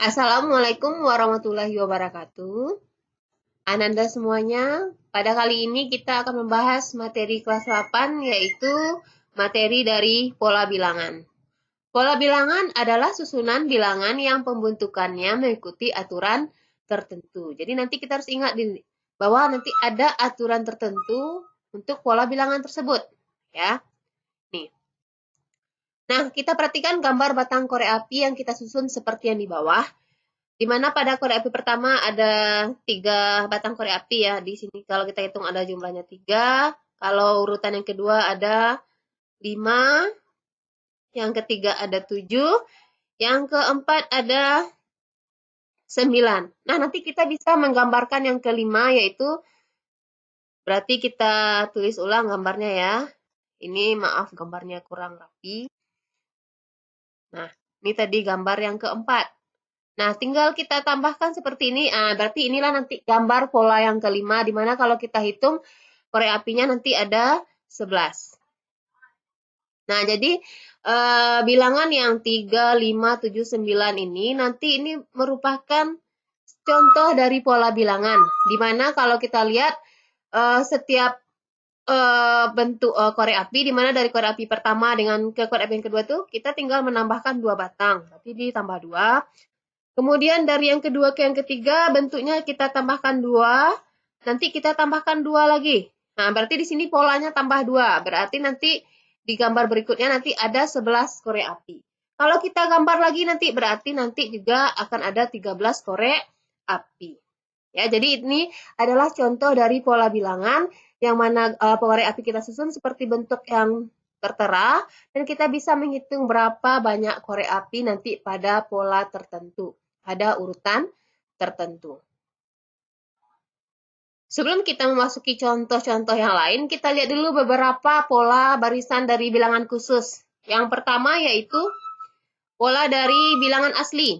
Assalamualaikum warahmatullahi wabarakatuh. Ananda semuanya, pada kali ini kita akan membahas materi kelas 8 yaitu materi dari pola bilangan. Pola bilangan adalah susunan bilangan yang pembentukannya mengikuti aturan tertentu. Jadi nanti kita harus ingat bahwa nanti ada aturan tertentu untuk pola bilangan tersebut, ya. Nih. Nah, kita perhatikan gambar batang korek api yang kita susun seperti yang di bawah. Di mana pada korek api pertama ada 3 batang korek api ya. Di sini kalau kita hitung ada jumlahnya 3. Kalau urutan yang kedua ada 5. Yang ketiga ada 7. Yang keempat ada 9. Nah, nanti kita bisa menggambarkan yang kelima yaitu berarti kita tulis ulang gambarnya ya. Ini maaf gambarnya kurang rapi. Nah, ini tadi gambar yang keempat. Nah, tinggal kita tambahkan seperti ini. Berarti inilah nanti gambar pola yang kelima, di mana kalau kita hitung korek apinya nanti ada 11. Nah, jadi bilangan yang 3, 5, 7, 9 ini nanti ini merupakan contoh dari pola bilangan. Di mana kalau kita lihat setiap bentuk korek api, di mana dari korek api pertama dengan ke korek api yang kedua tuh kita tinggal menambahkan 2 batang. Berarti ditambah 2. Kemudian dari yang kedua ke yang ketiga bentuknya kita tambahkan 2, nanti kita tambahkan 2 lagi. Nah, berarti di sini polanya tambah 2. Berarti nanti di gambar berikutnya nanti ada 11 korek api. Kalau kita gambar lagi nanti berarti nanti juga akan ada 13 korek api. Ya, jadi ini adalah contoh dari pola bilangan yang mana korek api kita susun seperti bentuk yang tertera dan kita bisa menghitung berapa banyak korek api nanti pada pola tertentu. Ada urutan tertentu. Sebelum kita memasuki contoh-contoh yang lain, kita lihat dulu beberapa pola barisan dari bilangan khusus. Yang pertama yaitu pola dari bilangan asli.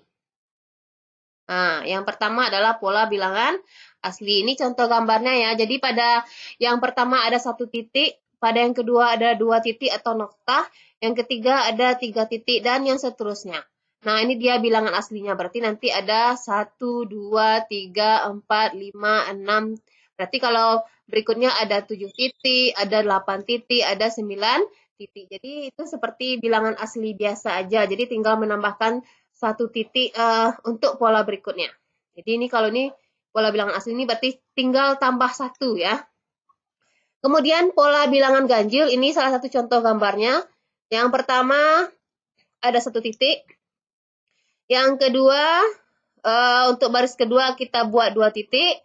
Nah, yang pertama adalah pola bilangan asli. Ini contoh gambarnya ya. Jadi pada yang pertama ada 1 titik, pada yang kedua ada 2 titik atau noktah, yang ketiga ada 3 titik, dan yang seterusnya. Nah, ini dia bilangan aslinya. Berarti nanti ada 1, 2, 3, 4, 5, 6. Berarti kalau berikutnya ada 7 titik, ada 8 titik, ada 9 titik. Jadi itu seperti bilangan asli biasa aja. Jadi tinggal menambahkan 1 titik untuk pola berikutnya. Jadi ini kalau ini pola bilangan asli ini berarti tinggal tambah 1 ya. Kemudian pola bilangan ganjil, ini salah satu contoh gambarnya. Yang pertama ada 1 titik. Yang kedua, untuk baris kedua kita buat 2 titik.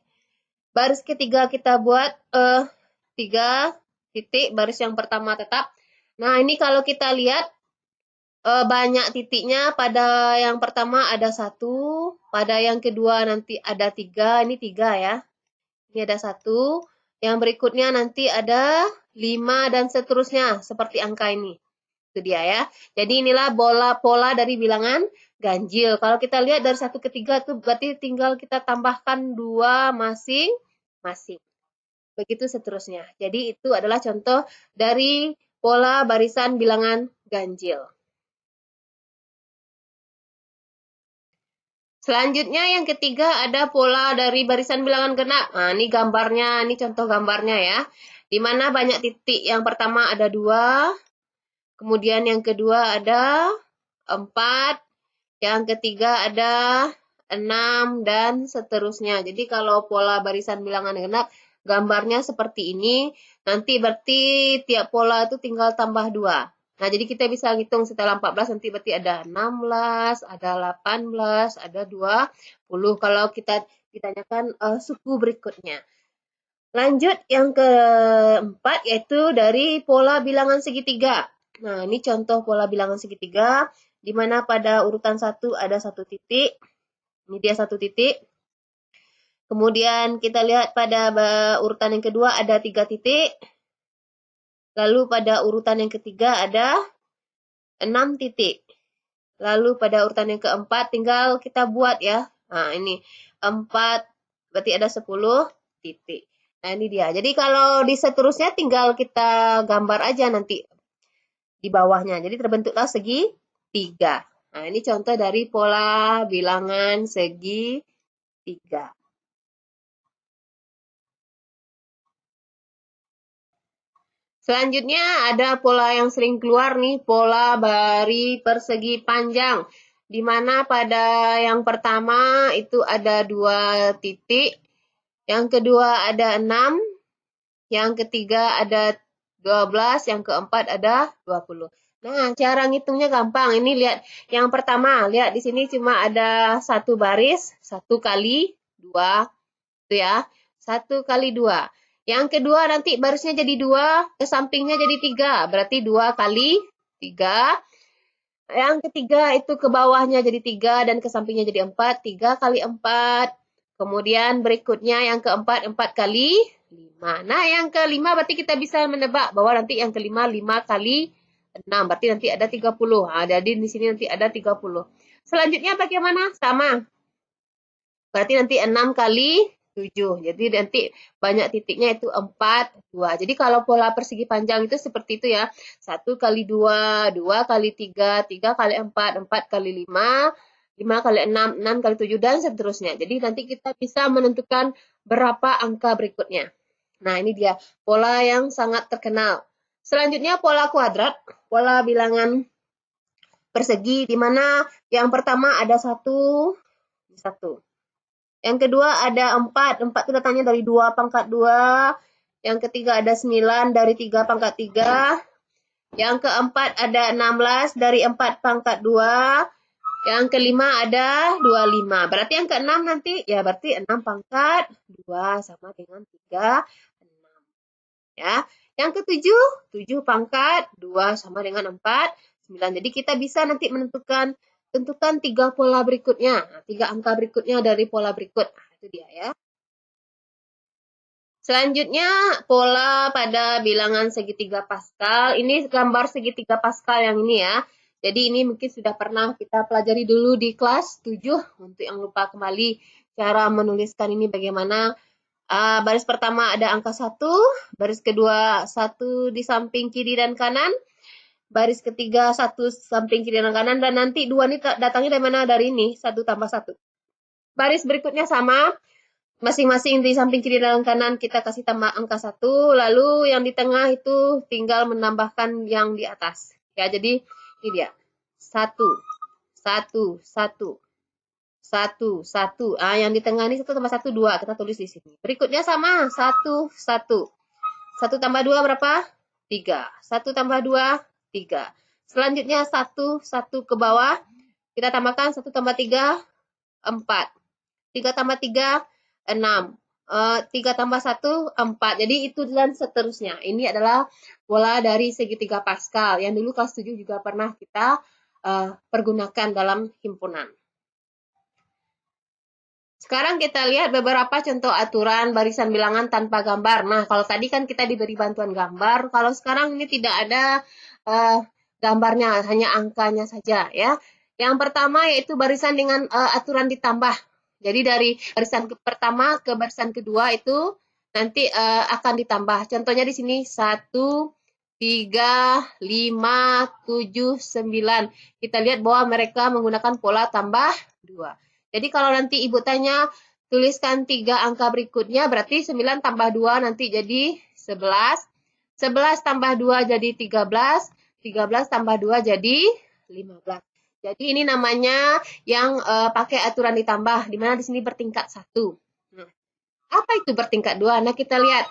Baris ketiga kita buat 3 titik, baris yang pertama tetap. Nah, ini kalau kita lihat banyak titiknya, pada yang pertama ada 1, pada yang kedua nanti ada 3, ini 3 ya. Ini ada 1, yang berikutnya nanti ada 5 dan seterusnya, seperti angka ini. Itu dia ya. Jadi inilah pola dari bilangan ganjil. Kalau kita lihat dari 1 ke 3 itu berarti tinggal kita tambahkan 2 masing-masing. Begitu seterusnya. Jadi itu adalah contoh dari pola barisan bilangan ganjil. Selanjutnya yang ketiga ada pola dari barisan bilangan genap. Nah, ini gambarnya, ini contoh gambarnya ya. Di mana banyak titik. Yang pertama ada 2, kemudian yang kedua ada 4, yang ketiga ada 6, dan seterusnya. Jadi kalau pola barisan bilangan genap, gambarnya seperti ini. Nanti berarti tiap pola itu tinggal tambah 2. Nah, jadi kita bisa hitung setelah 14, nanti berarti ada 16, ada 18, ada 20. Kalau kita ditanyakan suku berikutnya. Lanjut yang keempat, yaitu dari pola bilangan segitiga. Nah, ini contoh pola bilangan segitiga, di mana pada urutan 1 ada 1 titik. Ini dia 1 titik. Kemudian kita lihat pada urutan yang kedua ada 3 titik. Lalu pada urutan yang ketiga ada 6 titik. Lalu pada urutan yang keempat tinggal kita buat ya. Nah, ini 4, berarti ada 10 titik. Nah, ini dia. Jadi kalau di seterusnya tinggal kita gambar aja nanti di bawahnya. Jadi terbentuklah segitiga. Nah, ini contoh dari pola bilangan segi 3. Selanjutnya ada pola yang sering keluar nih, pola bari persegi panjang. Di mana pada yang pertama itu ada 2 titik, yang kedua ada 6, yang ketiga ada 12, yang keempat ada 20. Nah, cara ngitungnya gampang. Ini lihat, yang pertama, lihat di sini cuma ada 1 baris, 1 kali 2, itu ya. 1 kali 2. Yang kedua nanti barisnya jadi 2, ke sampingnya jadi 3, berarti 2 kali 3. Yang ketiga itu ke bawahnya jadi 3 dan ke sampingnya jadi 4, 3 kali 4. Kemudian berikutnya yang keempat, 4 kali 5. Nah, yang kelima berarti kita bisa menebak bahwa nanti yang kelima 5 kali 6, berarti nanti ada 30. Nah, jadi di sini nanti ada 30. Selanjutnya bagaimana? Sama. Berarti nanti 6 kali 7. Jadi nanti banyak titiknya itu 4, 2. Jadi kalau pola persegi panjang itu seperti itu ya. 1 kali 2, 2 kali 3, 3 kali 4, 4 kali 5, 5 kali 6, 6 kali 7, dan seterusnya. Jadi nanti kita bisa menentukan berapa angka berikutnya. Nah, ini dia pola yang sangat terkenal. Selanjutnya pola kuadrat, pola bilangan persegi, di mana yang pertama ada 1, 1. Yang kedua ada 4, 4 itu datangnya dari 2 pangkat 2. Yang ketiga ada 9 dari 3 pangkat 3. Yang keempat ada 16 dari 4 pangkat 2. Yang kelima ada 25. Berarti yang keenam nanti, ya berarti 6 pangkat 2 sama dengan 3, 6. Ya. Yang ketujuh, 7 pangkat 2 sama dengan 4, 9. Jadi kita bisa nanti tentukan 3 pola berikutnya. Nah, 3 angka berikutnya dari pola berikut. Nah, itu dia ya. Selanjutnya, pola pada bilangan segitiga Pascal. Ini gambar segitiga Pascal yang ini ya. Jadi ini mungkin sudah pernah kita pelajari dulu di kelas 7. Untuk yang lupa kembali cara menuliskan ini bagaimana. Baris pertama ada angka 1, baris kedua 1 di samping kiri dan kanan, baris ketiga 1 samping kiri dan kanan, dan nanti 2 ini datangnya dari mana? Dari ini, 1 tambah 1. Baris berikutnya sama, masing-masing di samping kiri dan kanan kita kasih tambah angka 1, lalu yang di tengah itu tinggal menambahkan yang di atas. Ya, jadi ini dia. 1, 1, 1. 1, 1. Yang di tengah ini 1 tambah 1, 2. Kita tulis di sini. Berikutnya sama, 1, 1. 1 tambah 2 berapa? 3. 1 tambah 2, 3. Selanjutnya 1, 1 ke bawah. Kita tambahkan 1 tambah 3, 4. 3 tambah 3, 6. 3 tambah 1, 4. Jadi itu dan seterusnya. Ini adalah pola dari segitiga Pascal yang dulu kelas 7 juga pernah kita pergunakan dalam himpunan. Sekarang kita lihat beberapa contoh aturan barisan bilangan tanpa gambar. Nah, kalau tadi kan kita diberi bantuan gambar, kalau sekarang ini tidak ada gambarnya, hanya angkanya saja ya. Yang pertama yaitu barisan dengan aturan ditambah. Jadi dari barisan pertama ke barisan kedua itu nanti akan ditambah. Contohnya di sini 1, 3, 5, 7, 9. Kita lihat bahwa mereka menggunakan pola tambah 2. Jadi kalau nanti ibu tanya, tuliskan 3 angka berikutnya, berarti 9 tambah 2 nanti jadi 11. 11 tambah 2 jadi 13. 13 tambah 2 jadi 15. Jadi ini namanya yang pakai aturan ditambah, di mana di sini bertingkat 1. Nah, apa itu bertingkat 2? Nah, kita lihat.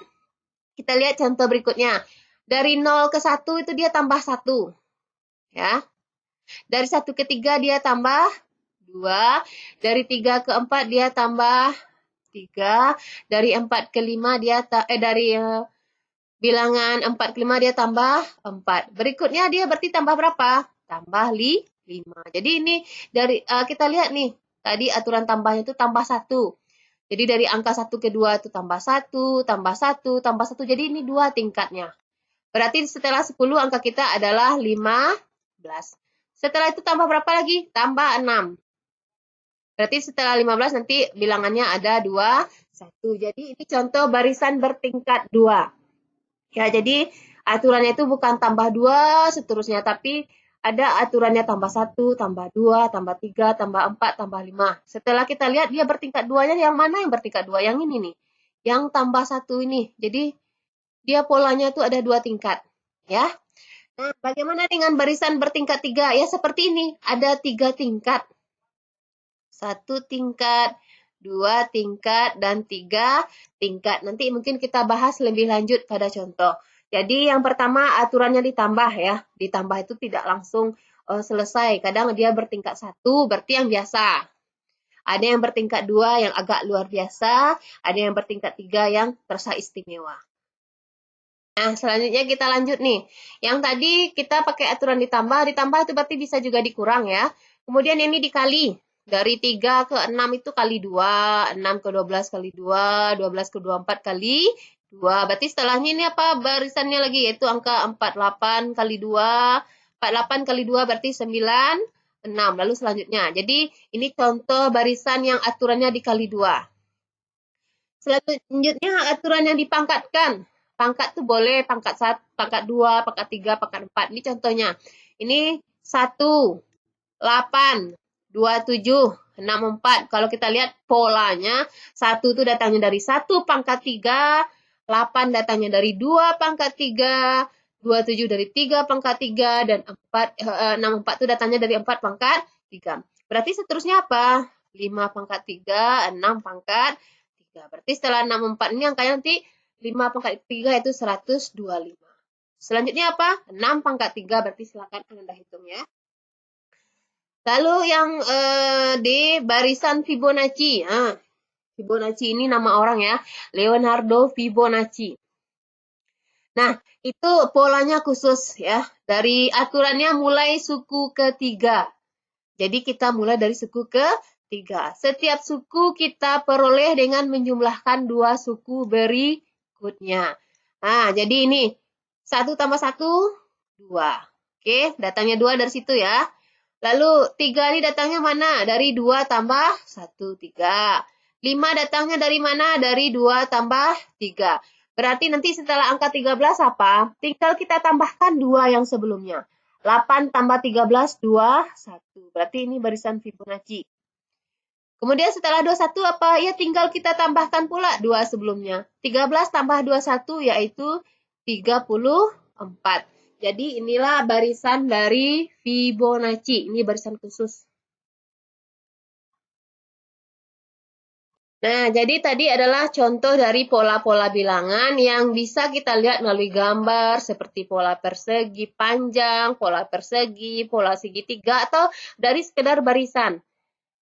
Kita lihat contoh berikutnya. Dari 0 ke 1 itu dia tambah 1. Ya. Dari 1 ke 3 dia tambah 2, dari 3 ke 4 dia tambah 3, dari 4 ke 5 dia dari bilangan 4 ke 5 dia tambah 4. Berikutnya dia berarti tambah berapa? Tambah 5. Jadi ini dari kita lihat nih, tadi aturan tambahnya itu tambah 1. Jadi dari angka 1 ke 2 itu tambah 1, tambah 1, tambah 1. Jadi ini 2 tingkatnya. Berarti setelah 10 angka kita adalah 15. Setelah itu tambah berapa lagi? Tambah 6. Berarti setelah 15 nanti bilangannya ada 2, 1. Jadi ini contoh barisan bertingkat 2. Ya, jadi aturannya itu bukan tambah 2 seterusnya, tapi ada aturannya tambah 1, tambah 2, tambah 3, tambah 4, tambah 5. Setelah kita lihat dia bertingkat 2-nya yang mana yang bertingkat 2? Yang ini nih. Yang tambah 1 ini. Jadi dia polanya itu ada 2 tingkat, ya. Nah, bagaimana dengan barisan bertingkat 3? Ya seperti ini, ada 3 tingkat. 1 tingkat, 2 tingkat, dan 3 tingkat. Nanti mungkin kita bahas lebih lanjut pada contoh. Jadi yang pertama aturannya ditambah ya. Ditambah itu tidak langsung selesai. Kadang dia bertingkat 1, berarti yang biasa. Ada yang bertingkat 2 yang agak luar biasa, ada yang bertingkat 3 yang terasa istimewa. Nah, selanjutnya kita lanjut nih. Yang tadi kita pakai aturan ditambah itu berarti bisa juga dikurang ya. Kemudian ini dikali. Dari 3 ke 6 itu kali 2, 6 ke 12 kali 2, 12 ke 24 kali 2. Berarti setelahnya ini apa barisannya lagi? Yaitu angka 48 kali 2. 48 kali 2 berarti 9, 6. Lalu selanjutnya. Jadi ini contoh barisan yang aturannya dikali 2. Selanjutnya aturan yang dipangkatkan. Pangkat tuh boleh pangkat 1, pangkat 2, pangkat 3, pangkat 4. Ini contohnya. Ini 1, 8, 2, 7, 6, 4. Kalau kita lihat polanya, 1 itu datangnya dari 1 pangkat 3, 8 datangnya dari 2 pangkat 3, 27 dari 3 pangkat 3, dan 64 itu datangnya dari 4 pangkat 3. Berarti seterusnya apa? 5 pangkat 3, 6 pangkat 3. Berarti setelah 64 ini angkanya nanti 5 pangkat 3 itu 125. Selanjutnya apa? 6 pangkat 3, berarti silakan Anda hitung ya. Lalu yang di barisan Fibonacci. Fibonacci ini nama orang ya, Leonardo Fibonacci. Nah, itu polanya khusus ya. Dari aturannya mulai suku ketiga. Jadi kita mulai dari suku ketiga. Setiap suku kita peroleh dengan menjumlahkan 2 suku berikutnya. Nah, jadi ini 1 tambah 1, 2. Oke, datangnya 2 dari situ ya. Lalu 3 ini datangnya mana? Dari 2 tambah 1, 3. 5 datangnya dari mana? Dari 2 tambah 3. Berarti nanti setelah angka 13 apa? Tinggal kita tambahkan 2 yang sebelumnya. 8 tambah 13, 2, 1. Berarti ini barisan Fibonacci. Kemudian setelah 21 apa? Ya tinggal kita tambahkan pula 2 sebelumnya. 13 tambah 21 yaitu 34. Jadi inilah barisan dari Fibonacci. Ini barisan khusus. Nah, jadi tadi adalah contoh dari pola-pola bilangan yang bisa kita lihat melalui gambar seperti pola persegi panjang, pola persegi, pola segitiga, atau dari sekedar barisan.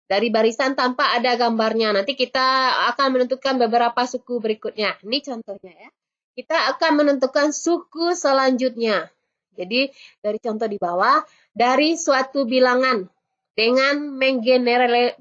Dari barisan tanpa ada gambarnya. Nanti kita akan menentukan beberapa suku berikutnya. Ini contohnya ya. Kita akan menentukan suku selanjutnya. Jadi dari contoh di bawah, dari suatu bilangan dengan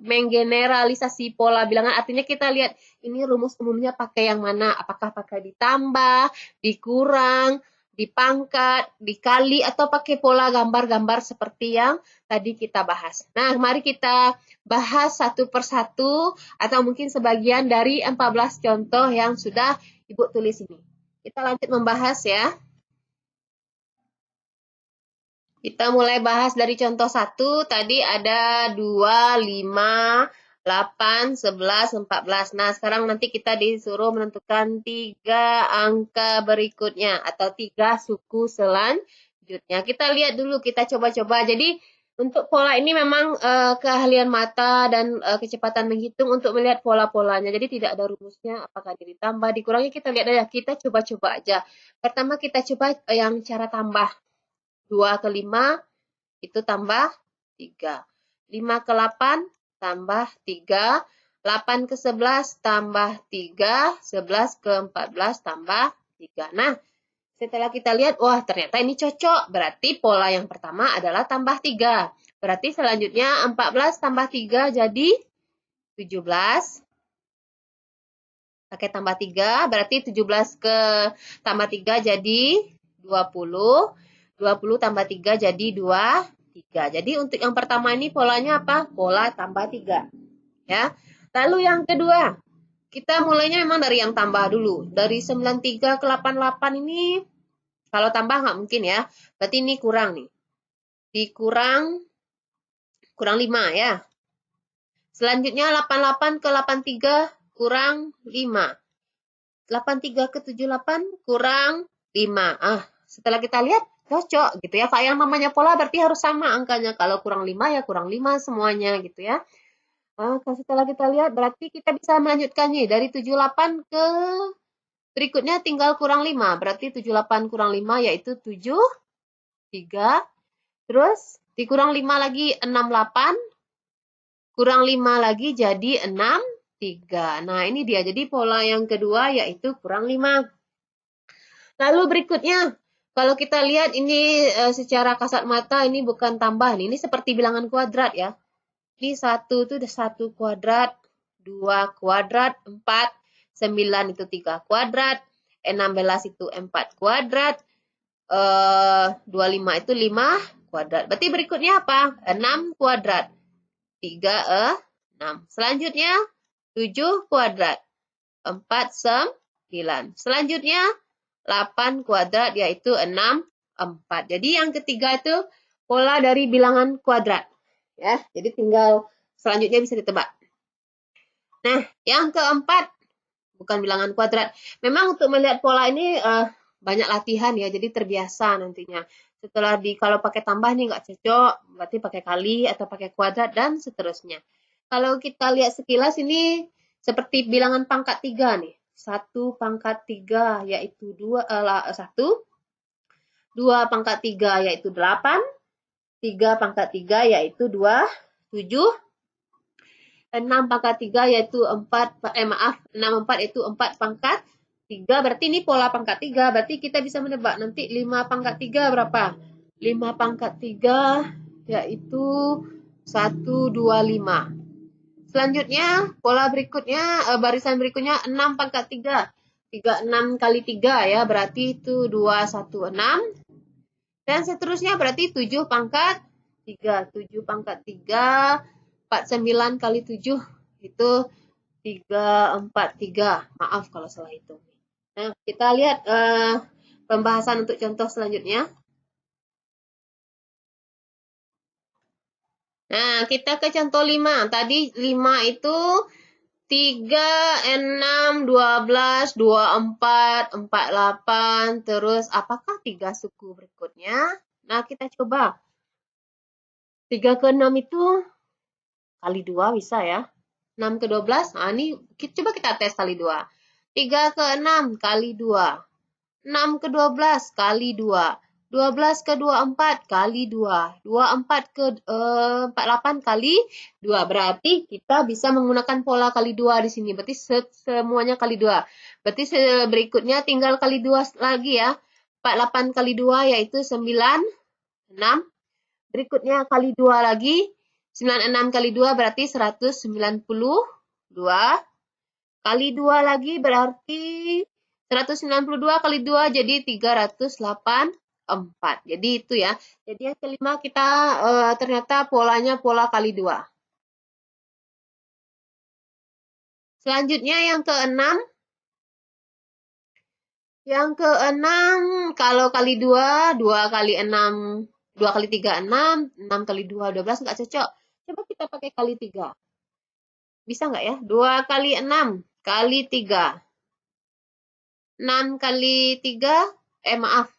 menggeneralisasi pola bilangan, artinya kita lihat ini rumus umumnya pakai yang mana, apakah pakai ditambah, dikurang, dipangkat, dikali, atau pakai pola gambar-gambar seperti yang tadi kita bahas. Nah, mari kita bahas satu persatu atau mungkin sebagian dari 14 contoh yang sudah Ibu tulis ini. Kita lanjut membahas ya. Kita mulai bahas dari contoh 1, tadi ada 2, 5, 8, 11, 14. Nah, sekarang nanti kita disuruh menentukan 3 angka berikutnya atau 3 suku selanjutnya. Kita lihat dulu, kita coba-coba. Jadi, untuk pola ini memang keahlian mata dan kecepatan menghitung untuk melihat pola-polanya. Jadi, tidak ada rumusnya, apakah ditambah, dikurangi, kita lihat aja. Kita coba-coba aja. Pertama, kita coba yang cara tambah. 2 ke 5 itu tambah 3. 5 ke 8 tambah 3. 8 ke 11 tambah 3. 11 ke 14 tambah 3. Nah, setelah kita lihat, wah ternyata ini cocok. Berarti pola yang pertama adalah tambah 3. Berarti selanjutnya 14 tambah 3 jadi 17. Pakai tambah 3, berarti 17 ke tambah 3 jadi 20. 20 tambah 3 jadi 23. Jadi untuk yang pertama ini polanya apa? Pola tambah 3. Ya. Lalu yang kedua, kita mulainya memang dari yang tambah dulu. Dari 93 ke 88 ini, kalau tambah nggak mungkin ya. Berarti ini kurang nih. dikurang 5 ya. Selanjutnya 88 ke 83 kurang 5. 83 ke 78 kurang 5. Setelah kita lihat cocok gitu ya. Yang namanya pola berarti harus sama angkanya. Kalau kurang 5 ya kurang 5 semuanya gitu ya. Setelah kita lihat berarti kita bisa melanjutkannya dari 78 ke berikutnya tinggal kurang 5. Berarti 78 kurang 5 yaitu 7, 3. Terus dikurang 5 lagi 68. Kurang 5 lagi jadi 6, 3. Nah, ini dia. Jadi pola yang kedua yaitu kurang 5. Lalu berikutnya, kalau kita lihat ini secara kasat mata ini bukan tambahan. Ini seperti bilangan kuadrat ya. Ini 1 itu 1 kuadrat, 2 kuadrat, 4, 9 itu 3 kuadrat, 16 itu 4 kuadrat, 25 itu 5 kuadrat. Berarti berikutnya apa? 6 kuadrat. 3, 6. Selanjutnya 7 kuadrat. 4, 9. Selanjutnya 8 kuadrat yaitu 6, 4. Jadi yang ketiga itu pola dari bilangan kuadrat. Ya, jadi tinggal selanjutnya bisa ditebak. Nah, yang keempat bukan bilangan kuadrat. Memang untuk melihat pola ini banyak latihan ya, jadi terbiasa nantinya. Setelah kalau pakai tambah nih nggak cocok, berarti pakai kali atau pakai kuadrat dan seterusnya. Kalau kita lihat sekilas ini seperti bilangan pangkat 3 nih. 1 pangkat 3 yaitu 1, 2 pangkat 3 yaitu 8, 3 pangkat 3 yaitu 2, 7, 6 pangkat 3 yaitu 6 4 yaitu 4 pangkat 3, berarti ini pola pangkat 3, berarti kita bisa menebak nanti 5 pangkat 3 berapa? 5 pangkat 3 yaitu 1, 2, 5. Selanjutnya, pola berikutnya, barisan berikutnya 6 pangkat 3. 3, 6 kali 3 ya, berarti itu 2, 1, 6. Dan seterusnya berarti 7 pangkat 3. 7 pangkat 3, 49 kali 7 itu 3, 4, 3. Maaf kalau salah hitung. Nah, kita lihat pembahasan untuk contoh selanjutnya. Nah, kita ke contoh 5. Tadi 5 itu 3, 6, 12, 24, 48. Terus apakah 3 suku berikutnya? Nah, kita coba. 3 ke 6 itu kali 2 bisa ya. 6 ke 12, nah ini coba kita tes kali 2. 3 ke 6 kali 2. 6 ke 12 kali 2. 12 ke 24 kali 2. 24 ke 48 kali 2. Berarti kita bisa menggunakan pola kali 2 di sini. Berarti semuanya kali 2. Berarti berikutnya tinggal kali 2 lagi ya. 48 kali 2 yaitu 9, 6. Berikutnya kali 2 lagi. 96 kali 2 berarti 192. Kali 2 lagi berarti 192 kali 2 jadi 384. Jadi itu ya. Jadi yang kelima kita ternyata polanya pola kali 2. Selanjutnya yang keenam. Yang keenam kalau kali 2, 2 kali 6, 2 kali 3, 6, 6 kali 2, 12 nggak cocok. Coba kita pakai kali 3. Bisa nggak ya? 2 kali 6 kali 3. 6 kali 3, maaf.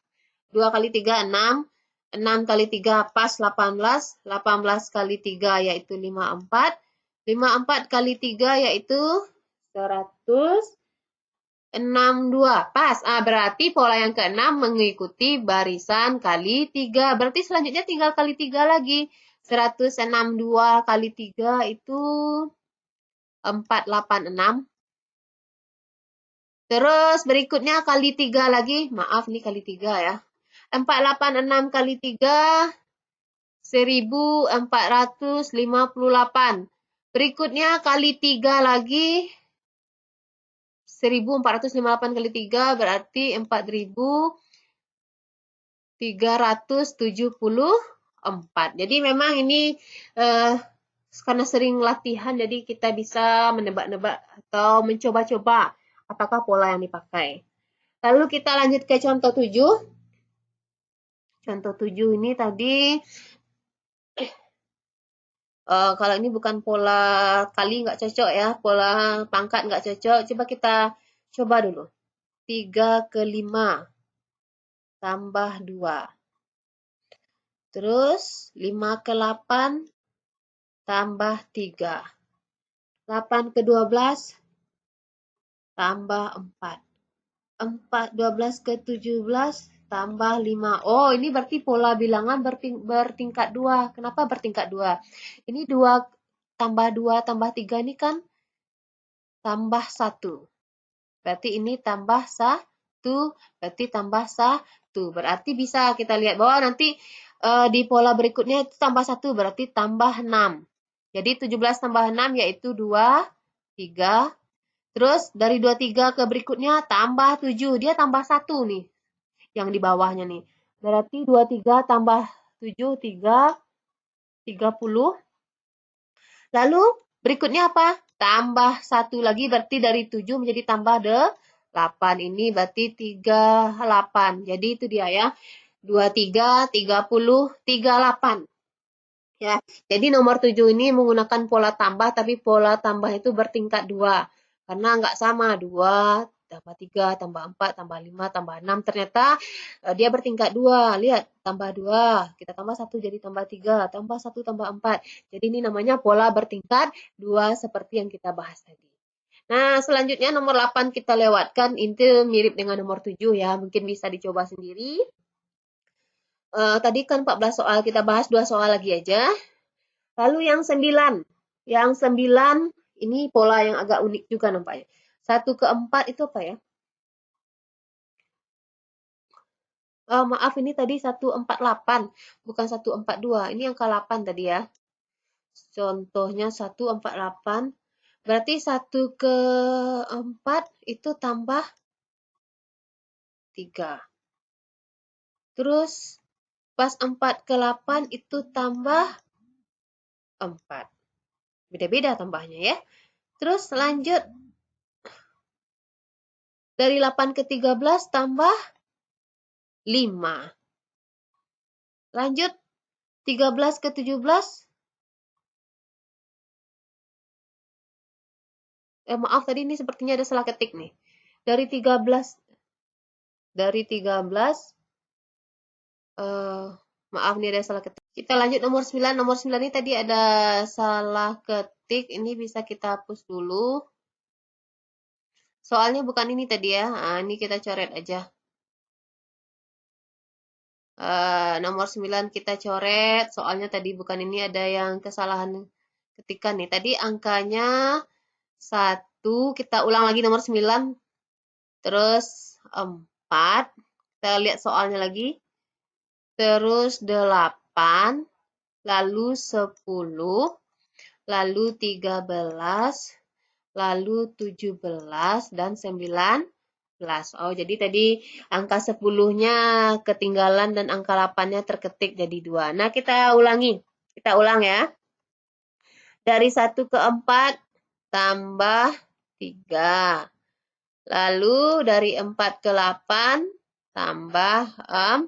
2 kali 3, 6. 6 kali 3 pas 18. 18 kali 3 yaitu 54. 54 kali 3 yaitu 162. Pas. Berarti pola yang ke-6 mengikuti barisan kali 3. Berarti selanjutnya tinggal kali 3 lagi. 162 kali 3 itu 486. Terus berikutnya kali 3 lagi. Maaf, ini kali 3 ya. 486 kali 3, 1458. Berikutnya kali 3 lagi. 1458 kali 3 berarti 4374. Jadi memang ini karena sering latihan jadi kita bisa menebak-nebak atau mencoba-coba apakah pola yang dipakai. Lalu kita lanjut ke contoh 7. Contoh 7 ini tadi Kalau ini bukan pola kali nggak cocok ya, pola pangkat nggak cocok. Coba kita coba dulu. 3/5 tambah 2. Terus 5/8 tambah 3. 8/12 tambah 4. 12/17 tambah 5. Oh, ini berarti pola bilangan bertingkat 2. Kenapa bertingkat 2? Ini 2 tambah 2 tambah 3 ini kan tambah 1. Berarti ini tambah 1, berarti tambah 1. Berarti bisa kita lihat bahwa nanti di pola berikutnya itu tambah 1, berarti tambah 6. Jadi 17 tambah 6 yaitu 2, 3. Terus dari 23 ke berikutnya tambah 7. Dia tambah 1 nih, yang di bawahnya nih. Berarti 23 tambah 7, 30. Lalu berikutnya apa? Tambah 1 lagi, berarti dari 7 menjadi tambah 8. Ini berarti 38. Jadi itu dia ya. 23, 30, 38. Ya, jadi nomor 7 ini menggunakan pola tambah, tapi pola tambah itu bertingkat 2. Karena nggak sama, 2, tambah 3, tambah 4, tambah 5, tambah 6. Ternyata dia bertingkat 2. Lihat, tambah 2, kita tambah 1 jadi tambah 3, tambah 1 tambah 4. Jadi ini namanya pola bertingkat 2 seperti yang kita bahas tadi. Nah, selanjutnya nomor 8 kita lewatkan, itu mirip dengan nomor 7 ya, mungkin bisa dicoba sendiri. Tadi kan 14 soal, kita bahas 2 soal lagi aja. Lalu yang 9. Yang 9 ini pola yang agak unik juga nampaknya. 1/4 itu apa ya? Maaf, ini tadi 1/48, bukan 1/42. Ini angka 8 tadi ya. Contohnya 1/48. Berarti 1/4 itu tambah 3. Terus pas 4/8 itu tambah 4. Beda-beda tambahnya ya. Terus lanjut. Dari 8/13 tambah 5. Lanjut 13/17. Maaf, tadi ini sepertinya ada salah ketik nih. Dari 13 maaf, ini ada salah ketik. Kita lanjut nomor 9. Nomor 9 ini tadi ada salah ketik. Ini bisa kita hapus dulu. Soalnya bukan ini tadi ya. Nah, ini kita coret aja. Nomor 9 kita coret. Soalnya tadi bukan ini, ada yang kesalahan ketikan nih. Tadi angkanya 1. Kita ulang lagi nomor 9. Terus 4. Kita lihat soalnya lagi. Terus 8, lalu 10, lalu 13, lalu 17, dan 19. Oh, jadi tadi angka 10-nya ketinggalan dan angka 8-nya terketik jadi 2. Nah, kita ulangi. Kita ulang ya. Dari 1/4 tambah 3. Lalu dari 4/8 tambah 4.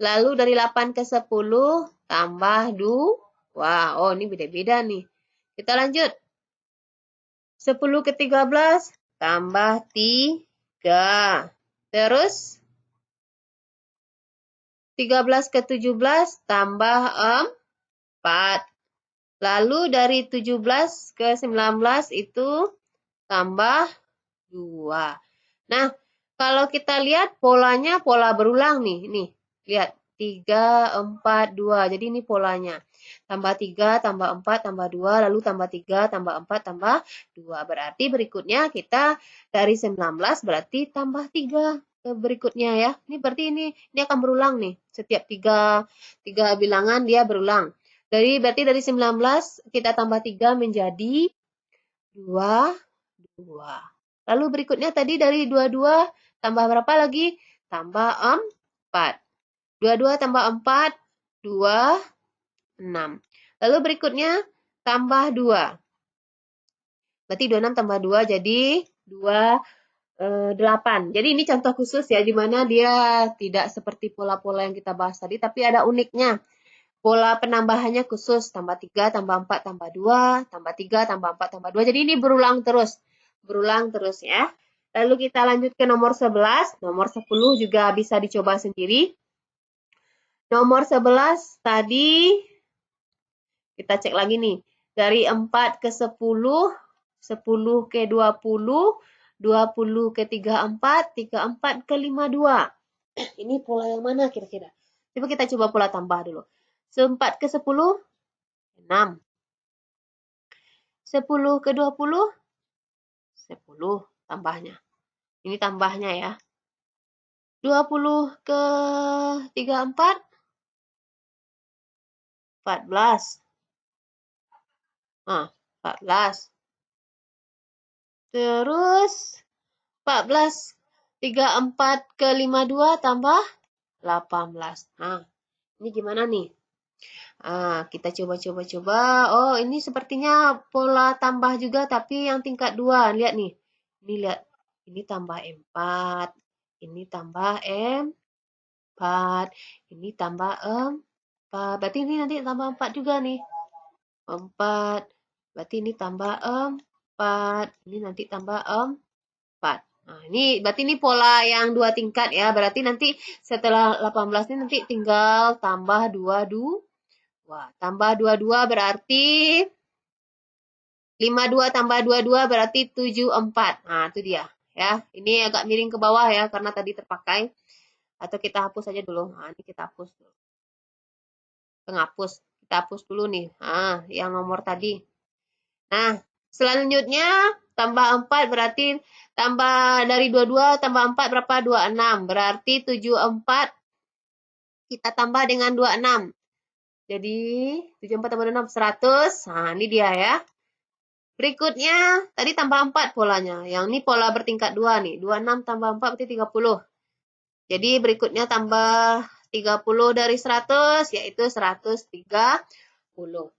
Lalu dari 8/10 tambah 2. Oh, ini beda-beda nih. Kita lanjut. 10/13 tambah 3. Terus 13/17 tambah 4. Lalu dari 17/19 itu tambah 2. Nah, kalau kita lihat polanya pola berulang nih. Nih, lihat. 3, 4, 2. Jadi ini polanya. Tambah 3, tambah 4, tambah 2, lalu tambah 3, tambah 4, tambah 2. Berarti berikutnya kita dari 19 berarti tambah 3 ke berikutnya ya. Ini berarti ini akan berulang nih. Setiap 3 bilangan dia berulang. Berarti dari 19 kita tambah 3 menjadi 2, 2. Lalu berikutnya tadi dari 22 tambah berapa lagi? Tambah 4. 22 tambah 4, 2, 6. Lalu berikutnya tambah 2. Berarti 26 tambah 2 jadi 8. Jadi ini contoh khusus ya, di mana dia tidak seperti pola-pola yang kita bahas tadi, tapi ada uniknya. pola penambahannya khusus, tambah 3, tambah 4, tambah 2, tambah 3, tambah 4, tambah 2. Jadi ini berulang terus ya. Lalu kita lanjut ke nomor 11, nomor 10 juga bisa dicoba sendiri. Nomor 11 tadi, kita cek lagi nih, dari 4 ke 10, 10 ke 20, 20 ke 34, 34 ke 52. Ini pola yang mana kira-kira? Coba kita coba pola tambah dulu. 4 ke 10, 6. 10 ke 20, 10 tambahnya. Ini tambahnya ya. 20 ke 34, 14. Nah, 14. Terus 14, 34 ke 52 tambah 18. Nah, ini gimana nih? Kita coba. Oh, ini sepertinya pola tambah juga tapi yang tingkat 2. Lihat nih. Ini lihat. Ini tambah 4. Ini tambah 4. Ini tambah 4. Berarti ini nanti tambah 4 juga nih. 4. Berarti ini tambah 4. Ini nanti tambah 4. Nah, ini berarti ini pola yang 2 tingkat ya. Berarti nanti setelah 18 ini nanti tinggal tambah 22. Wah, tambah 22 berarti 52 tambah 22 berarti 74. Nah, itu dia ya. Ini agak miring ke bawah ya karena tadi terpakai. Atau kita hapus aja dulu. Nah, ini kita hapus dulu. Penghapus. Kita hapus dulu nih. Nah, yang nomor tadi. Nah, selanjutnya tambah 4 berarti tambah dari 22 tambah 4 berapa? 26. Berarti 74 kita tambah dengan 26. Jadi 74 tambah 26 100. Nah, ini dia ya. Berikutnya tadi tambah 4 polanya. Yang ini pola bertingkat 2 nih. 26 tambah 4 berarti 30. Jadi berikutnya tambah 30 dari 100 yaitu 130.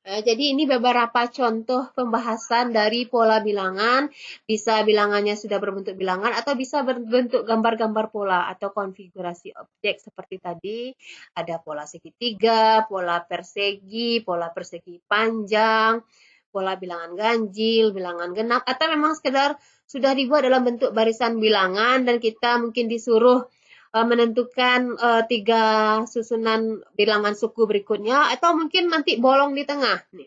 Jadi ini beberapa contoh pembahasan dari pola bilangan. Bisa bilangannya sudah berbentuk bilangan atau bisa berbentuk gambar-gambar pola atau konfigurasi objek seperti tadi. Ada pola segitiga, pola persegi panjang, pola bilangan ganjil, bilangan genap, atau memang sekedar sudah dibuat dalam bentuk barisan bilangan dan kita mungkin disuruh menentukan 3 susunan bilangan suku berikutnya atau mungkin nanti bolong di tengah nih.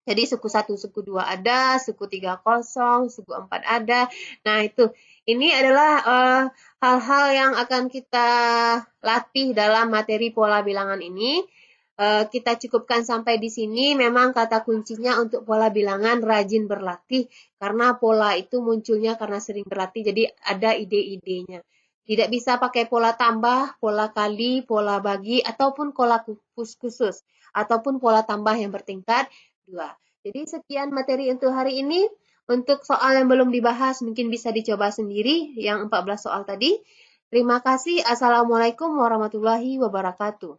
Jadi suku 1, suku 2 ada, suku 3 kosong, suku 4 ada. Nah, itu. Ini adalah hal-hal yang akan kita latih dalam materi pola bilangan ini. Kita cukupkan sampai di sini. Memang kata kuncinya untuk pola bilangan rajin berlatih karena pola itu munculnya karena sering berlatih. Jadi ada ide-idenya. Tidak bisa pakai pola tambah, pola kali, pola bagi, ataupun pola khusus, ataupun pola tambah yang bertingkat 2. Jadi sekian materi untuk hari ini. Untuk soal yang belum dibahas mungkin bisa dicoba sendiri, yang 14 soal tadi. Terima kasih. Assalamualaikum warahmatullahi wabarakatuh.